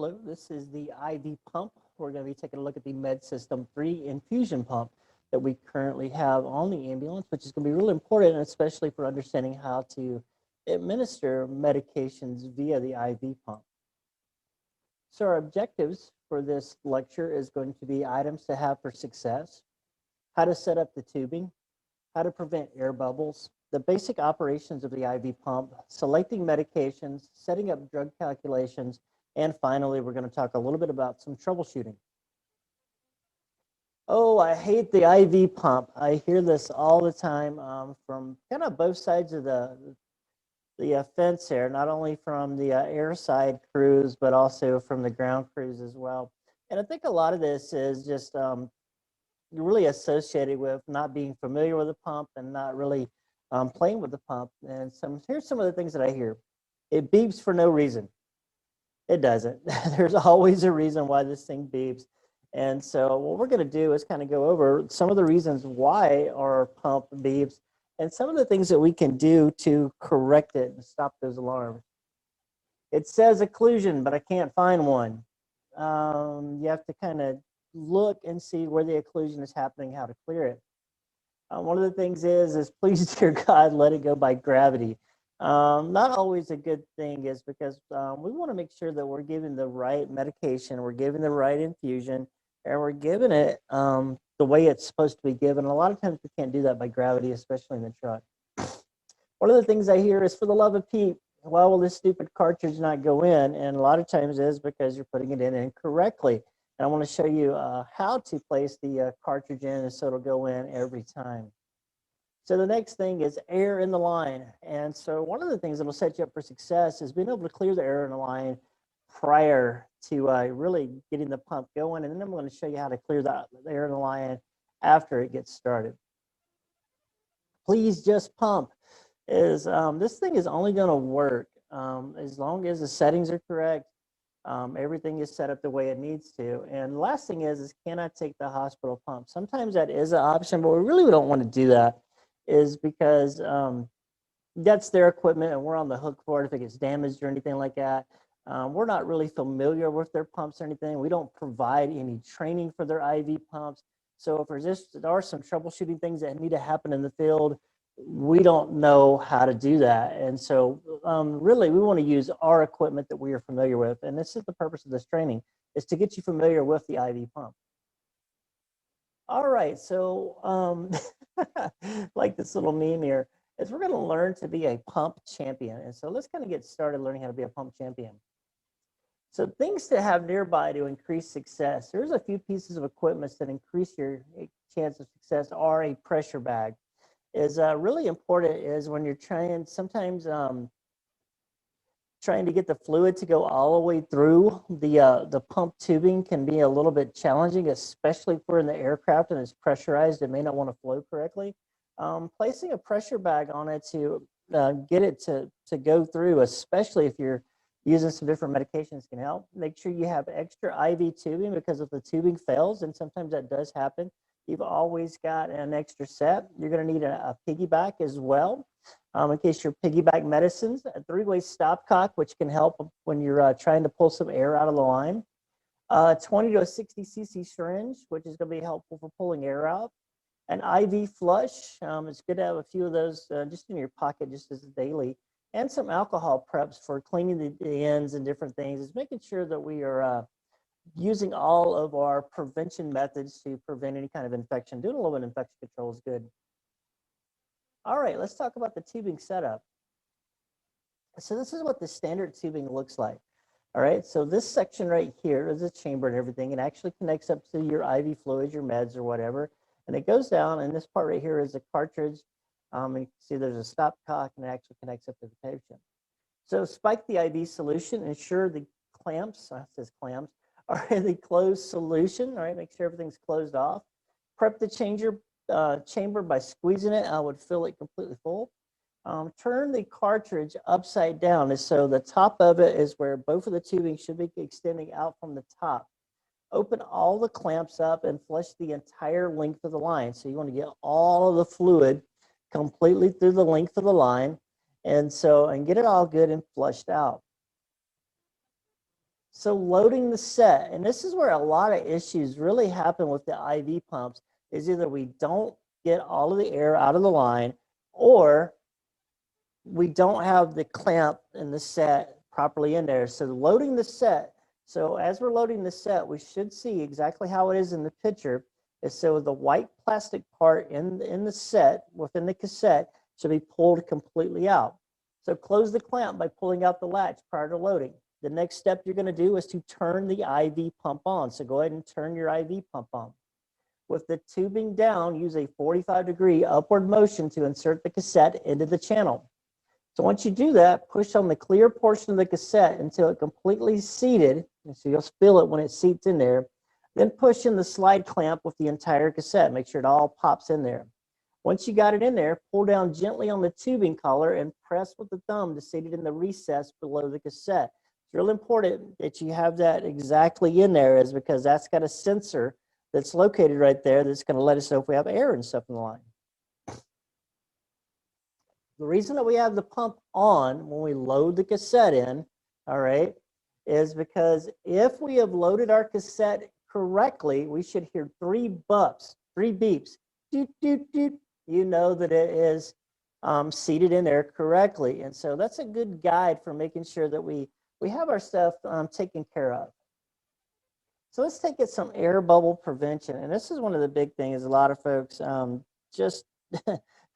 Hello, this is the IV pump. We're going to be taking a look at the Med System 3 infusion pump that we currently have on the ambulance, which is going to be really important, especially for understanding how to administer medications via the IV pump. So our objectives for this lecture is going to be items to have for success, how to set up the tubing, how to prevent air bubbles, the basic operations of the IV pump, selecting medications, setting up drug calculations, and finally, we're going to talk a little bit about some troubleshooting. Oh, I hate the IV pump. I hear this all the time from kind of both sides of the fence here, not only from the airside crews, but also from the ground crews as well. And I think a lot of this is just really associated with not being familiar with the pump and not really playing with the pump. And here's some of the things that I hear. It beeps for no reason. It doesn't. There's always a reason why this thing beeps. And so what we're going to do is kind of go over some of the reasons why our pump beeps and some of the things that we can do to correct it and stop those alarms. It says occlusion, but I can't find one. You have to kind of look and see where the occlusion is happening, how to clear it. One of the things is please, dear God, let it go by gravity. Not always a good thing is because we want to make sure that we're giving the right medication, we're giving the right infusion, and we're giving it the way it's supposed to be given. A lot of times we can't do that by gravity, especially in the truck. One of the things I hear is, for the love of Pete, why will this stupid cartridge not go in? And a lot of times it is because you're putting it in incorrectly. And I want to show you how to place the cartridge in so it'll go in every time. So the next thing is air in the line. And so one of the things that will set you up for success is being able to clear the air in the line prior to really getting the pump going. And then I'm going to show you how to clear the air in the line after it gets started. Please just pump. This thing is only going to work as long as the settings are correct. Everything is set up the way it needs to. And the last thing is can I take the hospital pump? Sometimes that is an option, but we really don't want to do that, is because that's their equipment and we're on the hook for it if it gets damaged or anything like that. We're not really familiar with their pumps or anything. We don't provide any training for their IV pumps. So if there are some troubleshooting things that need to happen in the field, we don't know how to do that. And so really we want to use our equipment that we are familiar with. And this is the purpose of this training, is to get you familiar with the IV pump. All right, so like this little meme here, is we're going to learn to be a pump champion. And so let's kind of get started learning how to be a pump champion. So things to have nearby to increase success. There's a few pieces of equipment that increase your chance of success. Are a pressure bag is really important, is when you're trying, sometimes trying to get the fluid to go all the way through the pump tubing can be a little bit challenging, especially if we're in the aircraft and it's pressurized. It may not want to flow correctly. Placing a pressure bag on it to get it to go through, especially if you're using some different medications, can help. Make sure you have extra IV tubing, because if the tubing fails, and sometimes that does happen, you've always got an extra set. You're going to need a piggyback as well, in case you're piggyback medicines. A 3-way stopcock, which can help when you're trying to pull some air out of the line. 20 to a 60 cc syringe, which is going to be helpful for pulling air out. An IV flush. It's good to have a few of those just in your pocket, just as daily. And some alcohol preps for cleaning the ends and different things. It's making sure that we are using all of our prevention methods to prevent any kind of infection. Doing a little bit of infection control is good. All right, let's talk about the tubing setup. So this is what the standard tubing looks like. All right, so this section right here is a chamber and everything. It actually connects up to your IV fluids, your meds or whatever. And it goes down, and this part right here is a cartridge. And you can see there's a stopcock, and it actually connects up to the patient. So spike the IV solution, ensure the clamps, it says clamps, are in the closed solution. All right, make sure everything's closed off. Prep the chamber by squeezing it. I would fill it completely full. Turn the cartridge upside down, and so the top of it is where both of the tubing should be extending out from the top. Open all the clamps up and flush the entire length of the line. So you want to get all of the fluid completely through the length of the line, and get it all good and flushed out. So loading the set, and this is where a lot of issues really happen with the IV pumps, is either we don't get all of the air out of the line, or we don't have the clamp and the set properly in there. So loading the set, so as we're loading the set, we should see exactly how it is in the picture. Is so the white plastic part in the set, within the cassette, should be pulled completely out. So close the clamp by pulling out the latch prior to loading. The next step you're going to do is to turn the IV pump on. So go ahead and turn your IV pump on. With the tubing down, use a 45-degree upward motion to insert the cassette into the channel. So once you do that, push on the clear portion of the cassette until it's completely seated. And so you'll feel it when it seats in there. Then push in the slide clamp with the entire cassette. Make sure it all pops in there. Once you got it in there, pull down gently on the tubing collar and press with the thumb to seat it in the recess below the cassette. It's real important that you have that exactly in there, is because that's got a sensor that's located right there that's going to let us know if we have air and stuff in the line. The reason that we have the pump on when we load the cassette in, all right, is because if we have loaded our cassette correctly, we should hear three beeps. Doot, doot, doot. You know that it is seated in there correctly. And so that's a good guide for making sure that we have our stuff taken care of. So let's take it some air bubble prevention. And this is one of the big things a lot of folks just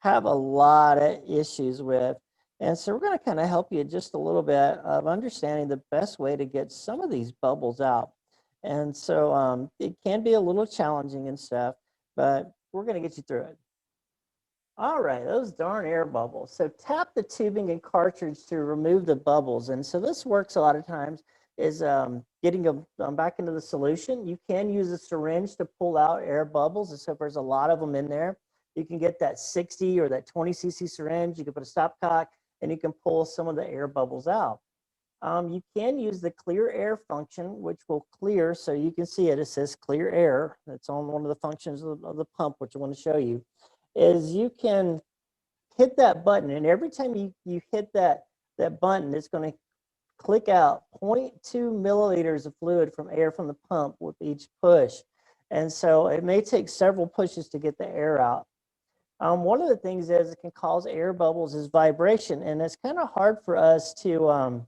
have a lot of issues with. And so we're going to kind of help you just a little bit of understanding the best way to get some of these bubbles out. And so it can be a little challenging and stuff, but we're going to get you through it. All right, those darn air bubbles. So tap the tubing and cartridge to remove the bubbles. And so this works a lot of times is getting them back into the solution. You can use a syringe to pull out air bubbles, and so if there's a lot of them in there, you can get that 60 or that 20 cc syringe. You can put a stopcock and you can pull some of the air bubbles out. You can use the clear air function, which will clear. So you can see it. It says clear air. That's on one of the functions of the pump, which I want to show you. Is you can hit that button, and every time you hit that button, it's going to click out 0.2 milliliters of fluid from air from the pump with each push. And so it may take several pushes to get the air out. One of the things is it can cause air bubbles is vibration, and it's kind of hard for us to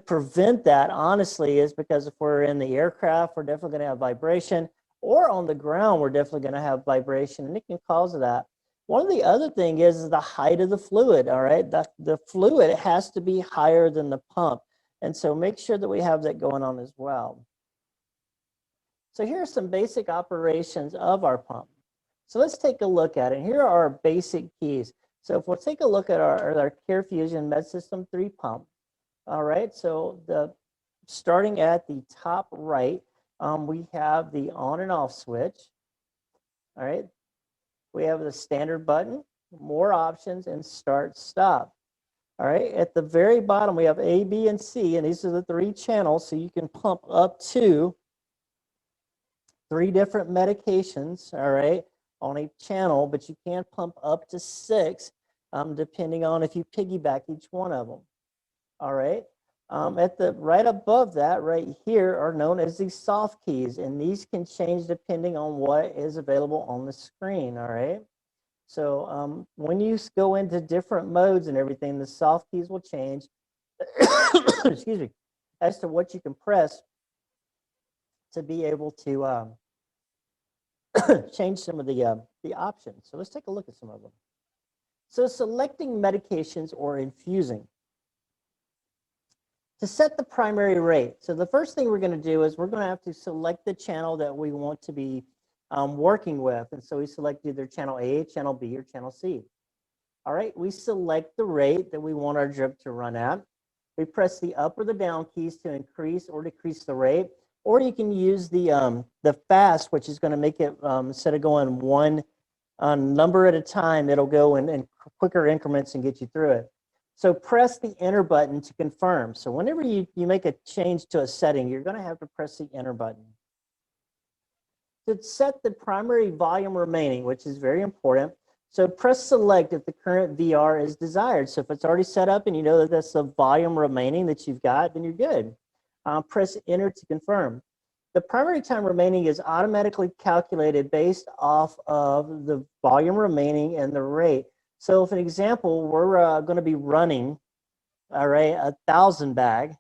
prevent that, honestly, is because if we're in the aircraft, we're definitely going to have vibration, or on the ground, we're definitely going to have vibration, and it can cause that. One of the other thing is the height of the fluid, all right? The fluid has to be higher than the pump, and so make sure that we have that going on as well. So here are some basic operations of our pump. So let's take a look at it. Here are our basic keys. So if we'll take a look at our CareFusion MedSystem 3 pump, all right? So starting at the top right, we have the on and off switch, all right? We have the standard button, more options, and start stop. All right, at the very bottom, we have A, B, and C, and these are the 3 channels, so you can pump up to 3 different medications, all right, on a channel, but you can pump up to 6, depending on if you piggyback each one of them. All right, at the right above that, right here, are known as the soft keys, and these can change depending on what is available on the screen. All right, so when you go into different modes and everything, the soft keys will change. Excuse me, as to what you can press to be able to change some of the options. So let's take a look at some of them. So selecting medications or infusing. To set the primary rate, so the first thing we're going to do is we're going to have to select the channel that we want to be working with. And so we select either channel A, channel B, or channel C. All right, we select the rate that we want our drip to run at. We press the up or the down keys to increase or decrease the rate. Or you can use the fast, which is going to make it, instead of going one number at a time, it'll go in quicker increments and get you through it. So press the enter button to confirm. So whenever you make a change to a setting, you're going to have to press the enter button. To set the primary volume remaining, which is very important, so press select if the current VR is desired. So if it's already set up and you know that that's the volume remaining that you've got, then you're good. Press enter to confirm. The primary time remaining is automatically calculated based off of the volume remaining and the rate. So if an example, we're going to be running, all right, 1,000 bag,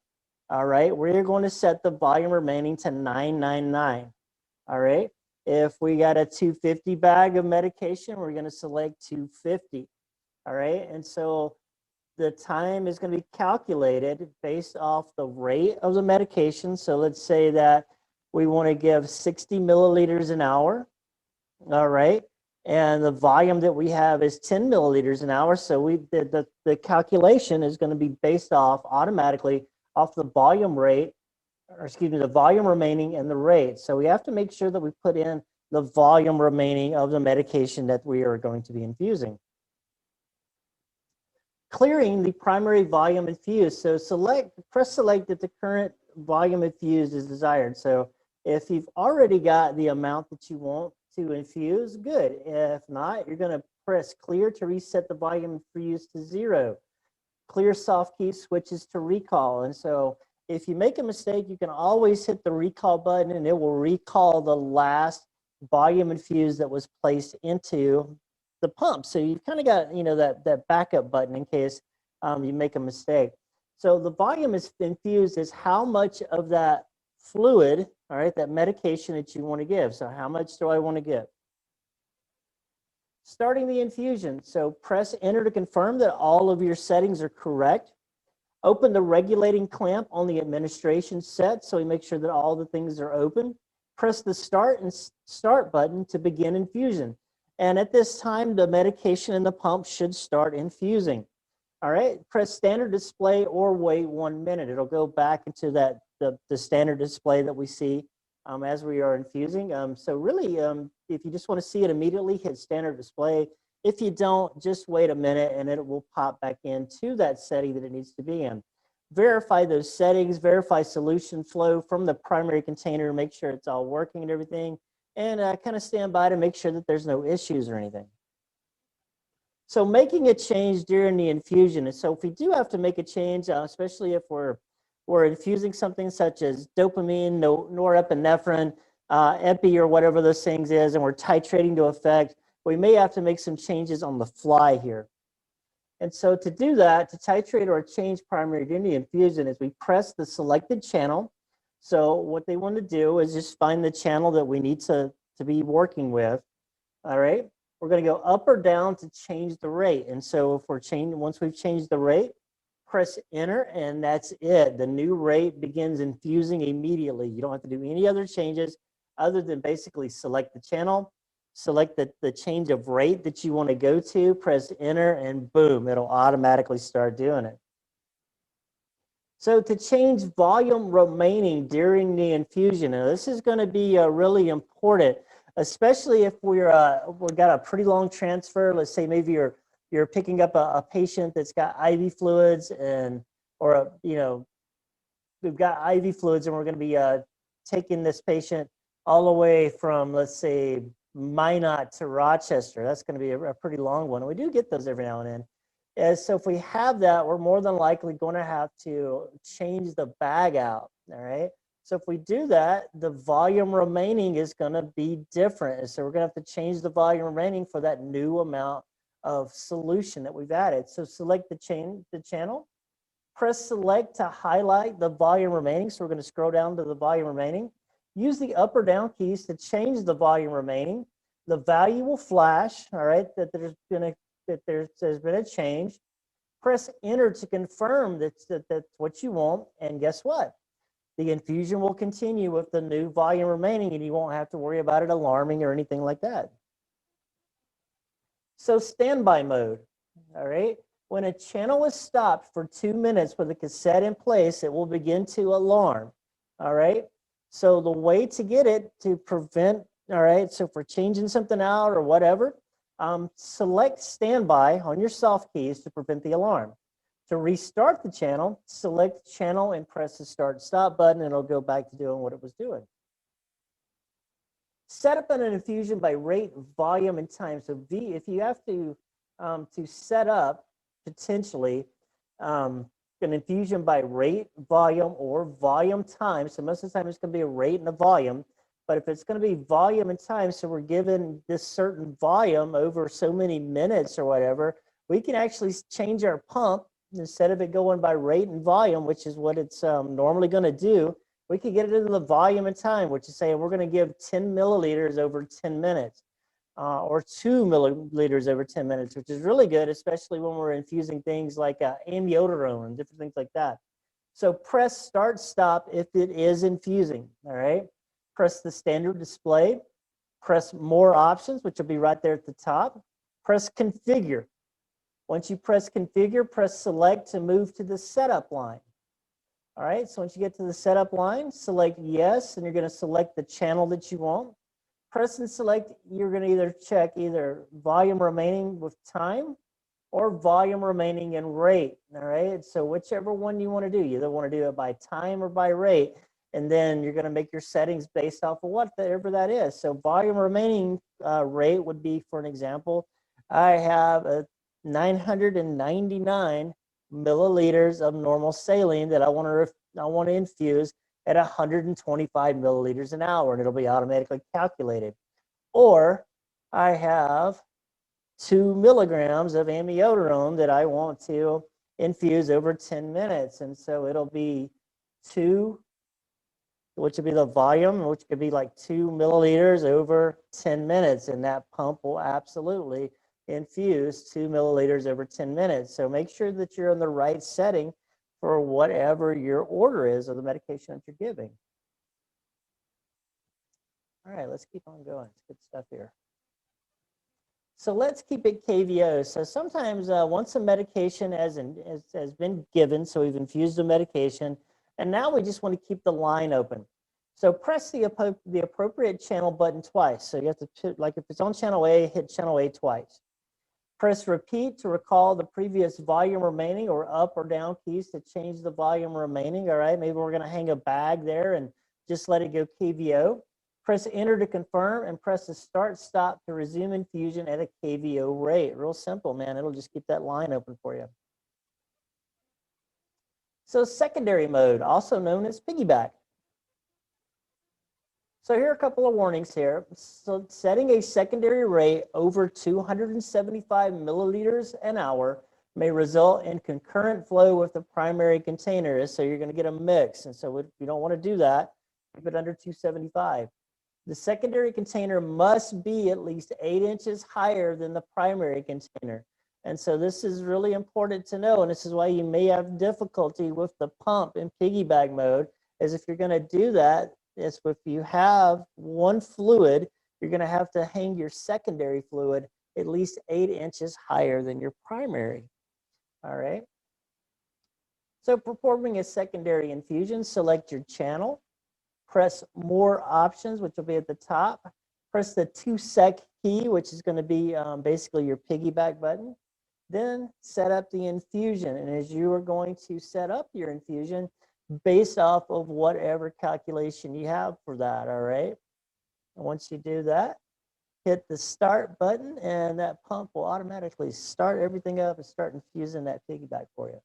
all right, we're going to set the volume remaining to 999, all right. If we got a 250 bag of medication, we're going to select 250, all right. And so the time is going to be calculated based off the rate of the medication. So let's say that we want to give 60 milliliters an hour, all right? And the volume that we have is 10 milliliters an hour. So the calculation is going to be based off automatically off the volume rate, or excuse me, the volume remaining and the rate. So we have to make sure that we put in the volume remaining of the medication that we are going to be infusing. Clearing the primary volume infused. So press select if the current volume infused is desired. So if you've already got the amount that you want to infuse, good. If not, you're going to press clear to reset the volume infused to 0. Clear soft key switches to recall. And so if you make a mistake, you can always hit the recall button and it will recall the last volume infused that was placed into the pump. So you've kind of got, that backup button in case you make a mistake. So the volume is infused is how much of that fluid, all right, that medication that you want to give. So how much do I want to give? Starting the infusion. So press enter to confirm that all of your settings are correct. Open the regulating clamp on the administration set so we make sure that all the things are open. Press the start button to begin infusion. And at this time, the medication in the pump should start infusing. All right, press standard display or wait 1 minute. It'll go back into the standard display that we see as we are infusing. So really, if you just want to see it immediately, hit standard display. If you don't, just wait a minute and it will pop back into that setting that it needs to be in. Verify those settings, verify solution flow from the primary container, make sure it's all working and everything, and kind of stand by to make sure that there's no issues or anything. So making a change during the infusion. And so if we do have to make a change, especially if we're infusing something such as dopamine, norepinephrine, epi, or whatever those things is, and we're titrating to effect, we may have to make some changes on the fly here. And so to do that, to titrate or change primary during the infusion, is we press the selected channel. So what they want to do is just find the channel that we need to be working with. All right. We're going to go up or down to change the rate. And so if once we've changed the rate, press enter, and that's it. The new rate begins infusing immediately. You don't have to do any other changes other than basically select the channel, select the change of rate that you want to go to, press enter, and boom, it'll automatically start doing it. So to change volume remaining during the infusion, now this is going to be really important, especially if we've got a pretty long transfer. Let's say maybe you're picking up a patient that's got IV fluids we've got IV fluids and we're going to be taking this patient all the way from, let's say, Minot to Rochester. That's going to be a pretty long one. And we do get those every now and then. So if we have that, we're more than likely going to have to change the bag out, all right? So if we do that, the volume remaining is going to be different. So we're going to have to change the volume remaining for that new amount of solution that we've added. So select the channel, press select to highlight the volume remaining. So we're going to scroll down to the volume remaining. Use the up or down keys to change the volume remaining. The value will flash, all right, that there's been a change. Press enter to confirm that's what you want, and guess what? The infusion will continue with the new volume remaining, and you won't have to worry about it alarming or anything like that. So standby mode, all right? When a channel is stopped for 2 minutes with a cassette in place, it will begin to alarm, all right? So the way to get it to prevent, all right, so if we're changing something out or whatever, select standby on your soft keys to prevent the alarm. To restart the channel, select channel and press the start stop button, and it'll go back to doing what it was doing. Set up an infusion by rate, volume, and time. So if you have to set up potentially an infusion by rate, volume, or volume time. So most of the time it's going to be a rate and a volume. But if it's going to be volume and time, so we're given this certain volume over so many minutes or whatever, we can actually change our pump. Instead of it going by rate and volume, which is what it's normally going to do, we can get it into the volume and time, which is saying we're going to give 10 milliliters over 10 minutes. Or 2 milliliters over 10 minutes, which is really good, especially when we're infusing things like amiodarone and different things like that. So press start stop if it is infusing, all right? Press the standard display, press more options, which will be right there at the top. Press configure. Once you press configure, press select to move to the setup line. All right, so once you get to the setup line, select yes, and you're going to select the channel that you want. Press and select, you're going to either check either volume remaining with time or volume remaining in rate. All right, so whichever one you want to do, you either want to do it by time or by rate, and then you're going to make your settings based off of whatever that is. So volume remaining rate would be, for an example, I have a 999 milliliters of normal saline that I want to infuse at 125 milliliters an hour, and it'll be automatically calculated. Or I have 2 milligrams of amiodarone that I want to infuse over 10 minutes, and so it'll be 2, which would be the volume, which could be like 2 milliliters over 10 minutes, and that pump will absolutely infuse 2 milliliters over 10 minutes. So make sure that you're in the right setting for whatever your order is of the medication that you're giving. All right, let's keep on going. It's good stuff here. So let's keep it KVO. So sometimes once a medication has been given, so we've infused the medication, and now we just want to keep the line open. So press the appropriate channel button twice. So you have to, like if it's on channel A, hit channel A twice. Press repeat to recall the previous volume remaining, or up or down keys to change the volume remaining. All right, maybe we're going to hang a bag there and just let it go KVO. Press enter to confirm, and press the start stop to resume infusion at a KVO rate. Real simple, man. It'll just keep that line open for you. So secondary mode, also known as piggyback. So here are a couple of warnings here. So setting a secondary rate over 275 milliliters an hour may result in concurrent flow with the primary container. So you're going to get a mix. And so you don't want to do that. Keep it under 275. The secondary container must be at least 8 inches higher than the primary container. And so this is really important to know. And this is why you may have difficulty with the pump in piggyback mode, is if you're going to do that, is if you have one fluid, you're going to have to hang your secondary fluid at least 8 inches higher than your primary. All right. So performing a secondary infusion, select your channel, press more options, which will be at the top. Press the 2-sec key, which is going to be basically your piggyback button. Then set up the infusion. And as you are going to set up your infusion, based off of whatever calculation you have for that, all right? And once you do that, hit the start button, and that pump will automatically start everything up and start infusing that piggyback for you.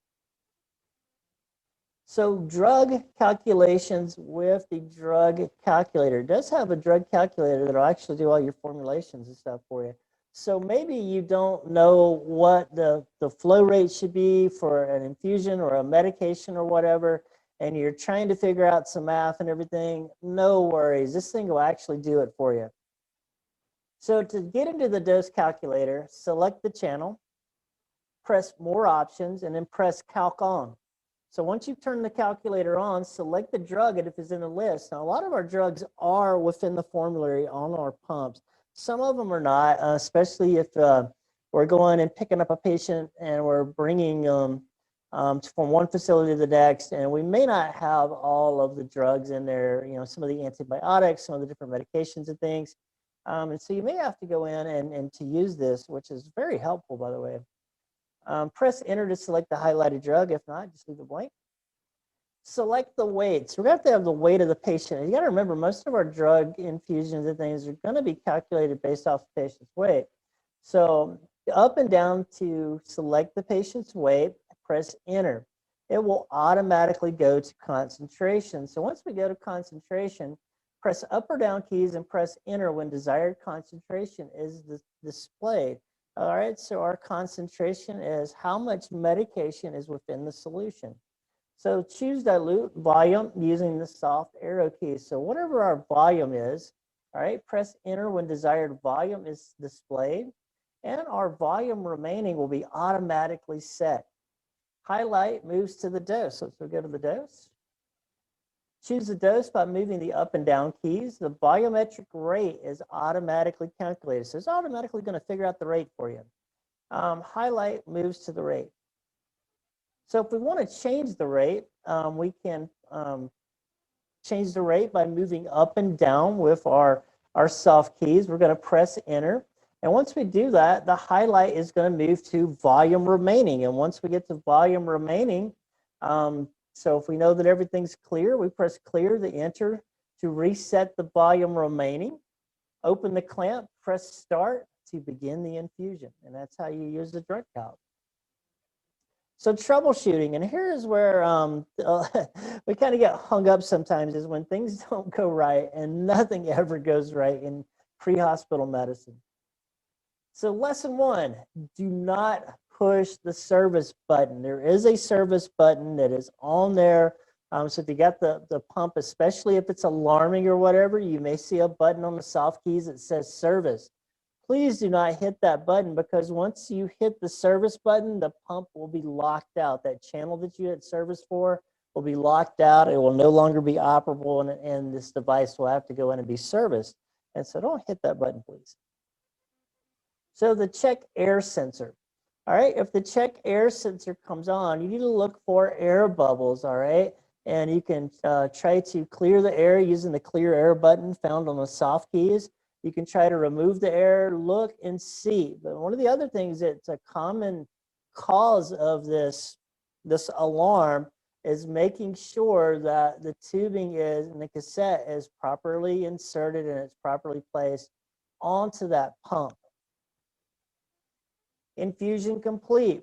So drug calculations with the drug calculator. It does have a drug calculator that will actually do all your formulations and stuff for you. So maybe you don't know what the flow rate should be for an infusion or a medication or whatever, and you're trying to figure out some math and everything. No worries. This thing will actually do it for you. So to get into the dose calculator, select the channel, press more options, and then press calc on. So once you've turned the calculator on, select the drug if it's in the list. Now, a lot of our drugs are within the formulary on our pumps. Some of them are not, especially if we're going and picking up a patient and we're bringing from one facility to the next, and we may not have all of the drugs in there, you know, some of the antibiotics, some of the different medications and things. And so you may have to go in and to use this, which is very helpful, by the way. Press enter to select the highlighted drug. If not, just leave it blank. Select the weight. So we're going to have the weight of the patient. You got to remember, most of our drug infusions and things are going to be calculated based off the patient's weight. So up and down to select the patient's weight, press enter. it will automatically go to concentration. So once we go to concentration, press up or down keys and press enter when desired concentration is displayed. All right, so our concentration is how much medication is within the solution. So choose dilute volume using the soft arrow key. So whatever our volume is, all right, press enter when desired volume is displayed, and our volume remaining will be automatically set. Highlight moves to the dose. So let's go to the dose. Choose the dose by moving the up and down keys. The volumetric rate is automatically calculated. So it's automatically going to figure out the rate for you. Highlight moves to the rate. So if we want to change the rate, we can change the rate by moving up and down with our soft keys. We're going to press enter. And once we do that, the highlight is going to move to volume remaining. And once we get to volume remaining, so if we know that everything's clear, we press clear, the enter to reset the volume remaining. Open the clamp, press start to begin the infusion. And that's how you use the drug calc. So troubleshooting, and here's where we kind of get hung up sometimes, is when things don't go right, and nothing ever goes right in pre-hospital medicine. So lesson 1, do not push the service button. There is a service button that is on there. So if you got the pump, especially if it's alarming or whatever, you may see a button on the soft keys that says service. Please do not hit that button, because once you hit the service button, the pump will be locked out. That channel that you had service for will be locked out. It will no longer be operable, and this device will have to go in and be serviced. And so don't hit that button, please. So the check air sensor. All right, if the check air sensor comes on, you need to look for air bubbles, all right? And you can try to clear the air using the clear air button found on the soft keys. You can try to remove the air, look and see. But one of the other things that's a common cause of this alarm is making sure that the tubing is, and the cassette is properly inserted and it's properly placed onto that pump. Infusion complete.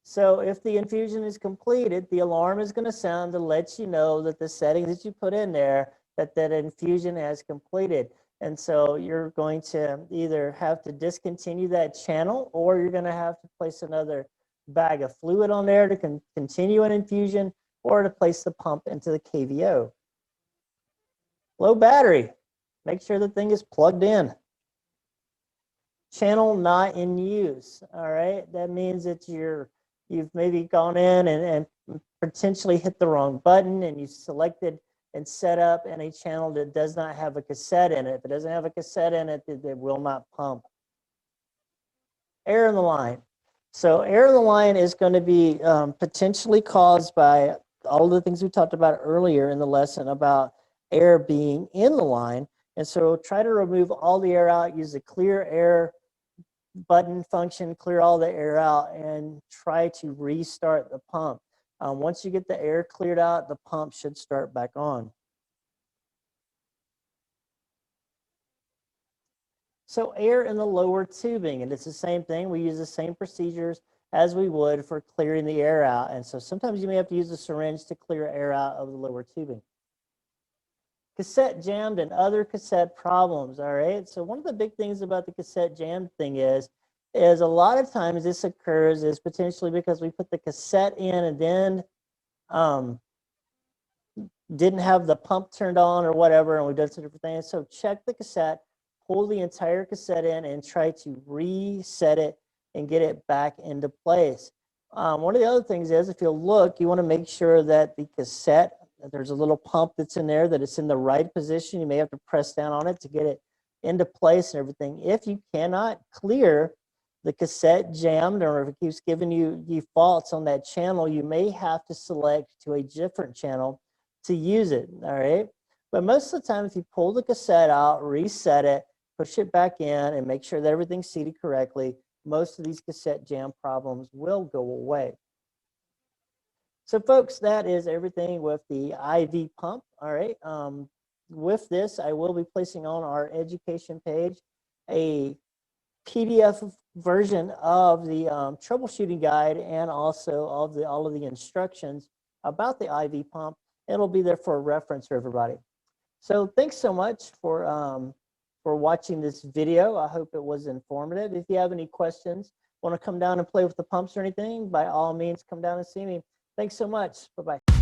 So if the infusion is completed, the alarm is going to sound to let you know that the settings that you put in there, that infusion has completed. And so you're going to either have to discontinue that channel, or you're going to have to place another bag of fluid on there to continue an infusion, or to place the pump into the KVO. Low battery. Make sure the thing is plugged in. Channel not in use. All right, that means that you've maybe gone in and potentially hit the wrong button, and you've selected and set up in a channel that does not have a cassette in it. If it doesn't have a cassette in it, it will not pump. Air in the line. So air in the line is going to be potentially caused by all the things we talked about earlier in the lesson about air being in the line. And so try to remove all the air out, use the clear air button function, clear all the air out, and try to restart the pump. Once you get the air cleared out, the pump should start back on. So air in the lower tubing, and it's the same thing. We use the same procedures as we would for clearing the air out. And so sometimes you may have to use a syringe to clear air out of the lower tubing. Cassette jammed and other cassette problems, all right? So one of the big things about the cassette jammed thing is a lot of times this occurs is potentially because we put the cassette in and then didn't have the pump turned on or whatever, and we've done some different things. So check the cassette, pull the entire cassette in, and try to reset it and get it back into place. One of the other things is, if you'll look, you want to make sure that the cassette, there's a little pump that's in there, that it's in the right position. You may have to press down on it to get it into place and everything. If you cannot clear the cassette jammed, or if it keeps giving you faults on that channel, you may have to select to a different channel to use it, all right? But most of the time, if you pull the cassette out, reset it, push it back in, and make sure that everything's seated correctly, most of these cassette jam problems will go away. So folks, that is everything with the IV pump, all right? With this, I will be placing on our education page a PDF version of the troubleshooting guide, and also of all of the instructions about the IV pump. It'll be there for a reference for everybody. So thanks so much for watching this video. I hope it was informative. If you have any questions, want to come down and play with the pumps or anything, by all means, come down and see me. Thanks so much. Bye-bye.